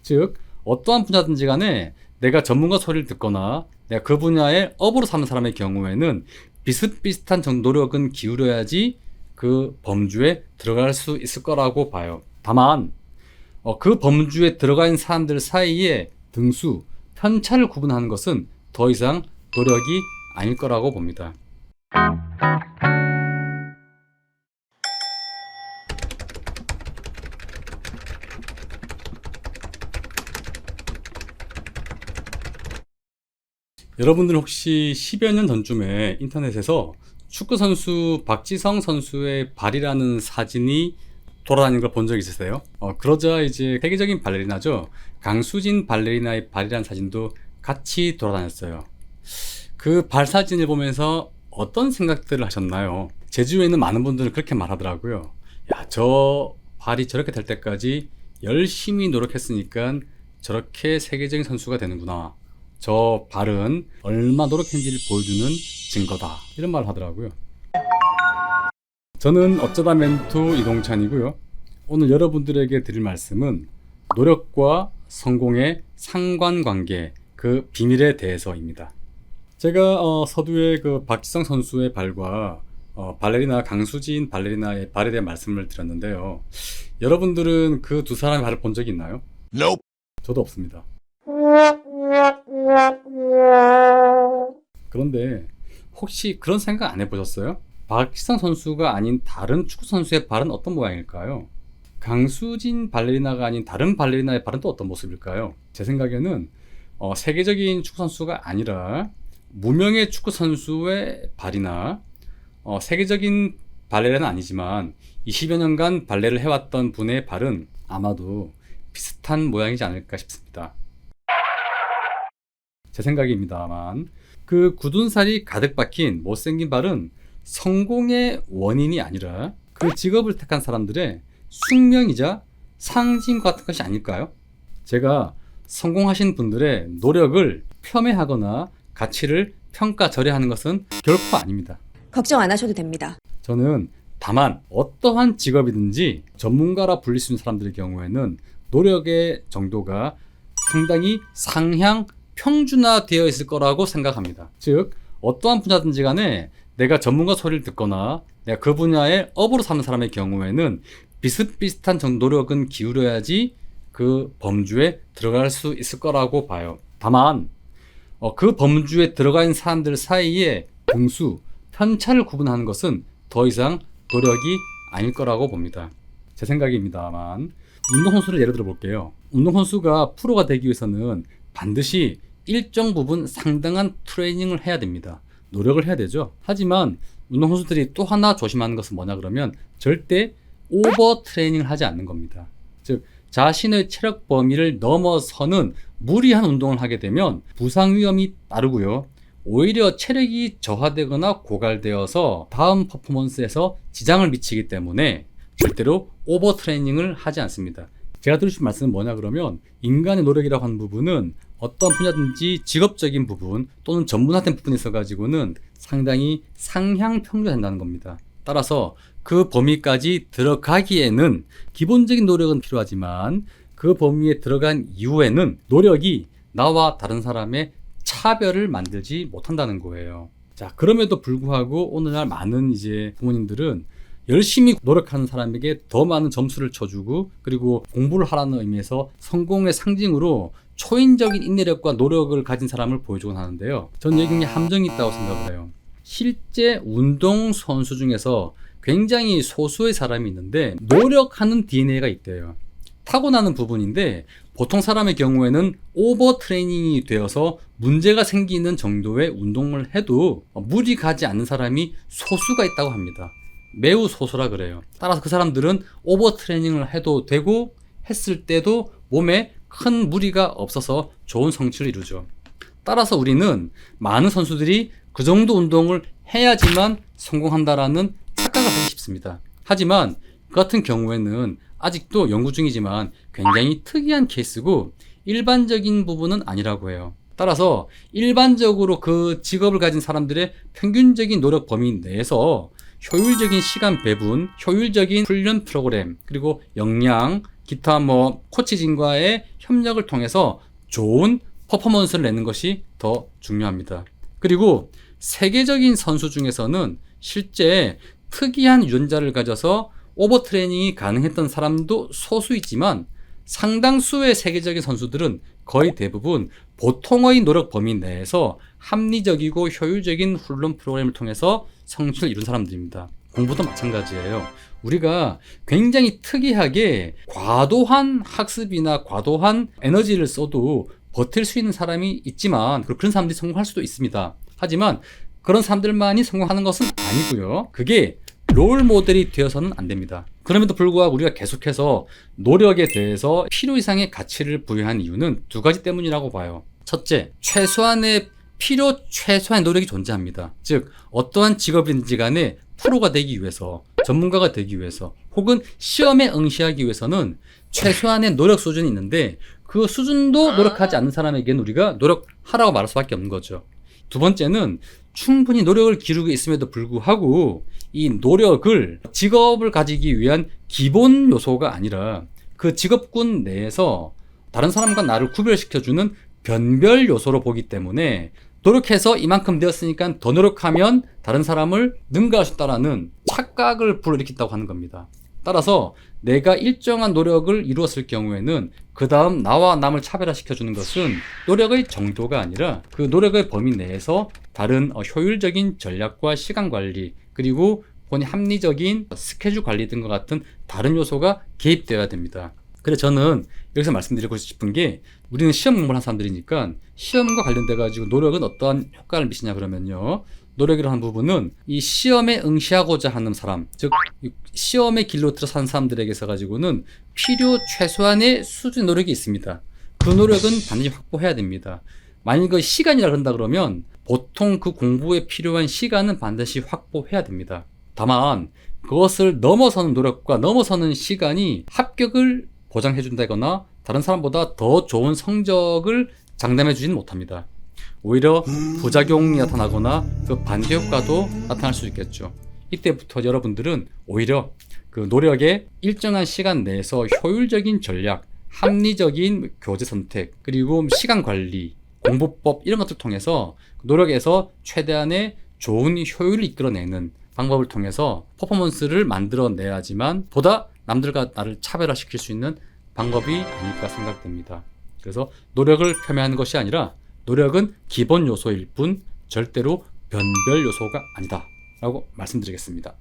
즉 어떠한 분야든지 간에 내가 전문가 소리를 듣거나 내가 그 분야에 업으로 사는 사람의 경우에는 비슷비슷한 노력은 기울여야지 그 범주에 들어갈 수 있을 거라고 봐요. 다만 그 범주에 들어가 있는 사람들 사이에 등수, 편차를 구분하는 것은 더 이상 노력이 아닐 거라고 봅니다. 여러분들 혹시 10여 년 전쯤에 인터넷에서 축구선수 박지성 선수의 발이라는 사진이 돌아다니는 걸 본 적 있으세요? 그러자 이제 세계적인 발레리나죠. 강수진 발레리나의 발이라는 사진도 같이 돌아다녔어요. 그 발 사진을 보면서 어떤 생각들을 하셨나요? 제 주위에는 많은 분들은 그렇게 말하더라고요. 야, 저 발이 저렇게 될 때까지 열심히 노력했으니까 저렇게 세계적인 선수가 되는구나. 저 발은 얼마 노력했는지를 보여주는 증거다. 이런 말을 하더라고요. 저는 어쩌다 멘토 이동찬이고요. 오늘 여러분들에게 드릴 말씀은 노력과 성공의 상관관계, 그 비밀에 대해서입니다. 제가 서두에 그 박지성 선수의 발과 발레리나 강수진 발레리나의 발에 대한 말씀을 드렸는데요. 여러분들은 그 두 사람의 발을 본 적이 있나요? Nope. 저도 없습니다. 그런데 혹시 그런 생각 안 해보셨어요? 박지성 선수가 아닌 다른 축구 선수의 발은 어떤 모양일까요? 강수진 발레리나가 아닌 다른 발레리나의 발은 또 어떤 모습일까요? 제 생각에는 세계적인 축구 선수가 아니라 무명의 축구 선수의 발이나 세계적인 발레리나는 아니지만 20여 년간 발레를 해왔던 분의 발은 아마도 비슷한 모양이지 않을까 싶습니다. 제 생각입니다만 그 굳은 살이 가득 박힌 못생긴 발은 성공의 원인이 아니라 그 직업을 택한 사람들의 숙명이자 상징 같은 것이 아닐까요? 제가 성공하신 분들의 노력을 폄훼하거나 가치를 평가절하하는 것은 결코 아닙니다. 걱정 안 하셔도 됩니다. 저는 다만 어떠한 직업이든지 전문가라 불릴 수 있는 사람들의 경우에는 노력의 정도가 상당히 상향 평준화되어 있을 거라고 생각합니다. 즉 어떠한 분야든지 간에 내가 전문가 소리를 듣거나 내가 그 분야에 업으로 사는 사람의 경우에는 비슷비슷한 노력은 기울여야지 그 범주에 들어갈 수 있을 거라고 봐요. 다만 그 범주에 들어가 있는 사람들 사이에 등수, 편차를 구분하는 것은 더 이상 노력이 아닐 거라고 봅니다. 제 생각입니다만 운동선수를 예를 들어 볼게요. 운동선수가 프로가 되기 위해서는 반드시 일정 부분 상당한 트레이닝을 해야 됩니다. 노력을 해야 되죠. 하지만 운동선수들이 또 하나 조심하는 것은 뭐냐 그러면 절대 오버 트레이닝을 하지 않는 겁니다. 즉 자신의 체력 범위를 넘어서는 무리한 운동을 하게 되면 부상 위험이 따르고요. 오히려 체력이 저하되거나 고갈되어서 다음 퍼포먼스에서 지장을 미치기 때문에 절대로 오버 트레이닝을 하지 않습니다. 제가 드릴 수 있는 말씀은 뭐냐 그러면 인간의 노력이라고 하는 부분은 어떤 분야든지 직업적인 부분 또는 전문화된 부분에 있어 가지고는 상당히 상향 평준화된다는 겁니다. 따라서 그 범위까지 들어가기에는 기본적인 노력은 필요하지만 그 범위에 들어간 이후에는 노력이 나와 다른 사람의 차별을 만들지 못한다는 거예요. 자, 그럼에도 불구하고 오늘날 많은 이제 부모님들은 열심히 노력하는 사람에게 더 많은 점수를 쳐주고 그리고 공부를 하라는 의미에서 성공의 상징으로 초인적인 인내력과 노력을 가진 사람을 보여주곤 하는데요. 저는 여기 함정이 있다고 생각을 해요. 실제 운동선수 중에서 굉장히 소수의 사람이 있는데 노력하는 DNA가 있대요. 타고나는 부분인데 보통 사람의 경우에는 오버 트레이닝이 되어서 문제가 생기는 정도의 운동을 해도 무리 가지 않는 사람이 소수가 있다고 합니다. 매우 소수라 그래요. 따라서 그 사람들은 오버 트레이닝을 해도 되고 했을 때도 몸에 큰 무리가 없어서 좋은 성취를 이루죠. 따라서 우리는 많은 선수들이 그 정도 운동을 해야지만 성공한다라는 착각을 하기 쉽습니다. 하지만 그 같은 경우에는 아직도 연구 중이지만 굉장히 특이한 케이스고 일반적인 부분은 아니라고 해요. 따라서 일반적으로 그 직업을 가진 사람들의 평균적인 노력 범위 내에서 효율적인 시간 배분, 효율적인 훈련 프로그램, 그리고 역량, 기타 코치진과의 협력을 통해서 좋은 퍼포먼스를 내는 것이 더 중요합니다. 그리고 세계적인 선수 중에서는 실제 특이한 유전자를 가져서 오버트레이닝이 가능했던 사람도 소수이지만 상당수의 세계적인 선수들은 거의 대부분 보통의 노력 범위 내에서 합리적이고 효율적인 훈련 프로그램을 통해서 성취를 이룬 사람들입니다. 공부도 마찬가지예요. 우리가 굉장히 특이하게 과도한 학습이나 과도한 에너지를 써도 버틸 수 있는 사람이 있지만 그런 사람들이 성공할 수도 있습니다. 하지만 그런 사람들만이 성공하는 것은 아니고요. 그게 롤 모델이 되어서는 안 됩니다. 그럼에도 불구하고 우리가 계속해서 노력에 대해서 필요 이상의 가치를 부여한 이유는 두 가지 때문이라고 봐요. 첫째, 필요 최소한의 노력이 존재합니다. 즉 어떠한 직업인지 간에 프로가 되기 위해서, 전문가가 되기 위해서, 혹은 시험에 응시하기 위해서는 최소한의 노력 수준이 있는데 그 수준도 노력하지 않는 사람에게는 우리가 노력하라고 말할 수밖에 없는 거죠. 두 번째는 충분히 노력을 기르고 있음에도 불구하고 이 노력을 직업을 가지기 위한 기본 요소가 아니라 그 직업군 내에서 다른 사람과 나를 구별시켜주는 변별 요소로 보기 때문에 노력해서 이만큼 되었으니까 더 노력하면 다른 사람을 능가할 수 있다라는 착각을 불러일으킨다고 하는 겁니다. 따라서 내가 일정한 노력을 이루었을 경우에는 그 다음 나와 남을 차별화시켜주는 것은 노력의 정도가 아니라 그 노력의 범위 내에서 다른 효율적인 전략과 시간 관리, 그리고 본인 합리적인 스케줄 관리 등과 같은 다른 요소가 개입되어야 됩니다. 그래서 저는 여기서 말씀드리고 싶은 게, 우리는 시험 공부를 하는 사람들이니까 시험과 관련돼 가지고 노력은 어떠한 효과를 미치냐 그러면요, 노력이라는 하는 부분은 이 시험에 응시하고자 하는 사람, 즉 시험의 길로 들어선 사람들에게서 가지고는 필요 최소한의 수준의 노력이 있습니다. 그 노력은 반드시 확보해야 됩니다. 만약 그 시간이라 그런다 그러면 보통 그 공부에 필요한 시간은 반드시 확보해야 됩니다. 다만 그것을 넘어서는 노력과 넘어서는 시간이 합격을 보장해 준다거나 다른 사람보다 더 좋은 성적을 장담해 주지는 못합니다. 오히려 부작용이 나타나거나 그 반대 효과도 나타날 수 있겠죠. 이때부터 여러분들은 오히려 그 노력의 일정한 시간 내에서 효율적인 전략, 합리적인 교재 선택, 그리고 시간 관리, 공부법 이런 것들을 통해서 노력에서 최대한의 좋은 효율을 이끌어내는 방법을 통해서 퍼포먼스를 만들어내야지만 보다 남들과 나를 차별화시킬 수 있는 방법이 아닐까 생각됩니다. 그래서 노력을 폄훼하는 것이 아니라 노력은 기본 요소일 뿐 절대로 변별 요소가 아니다 라고 말씀드리겠습니다.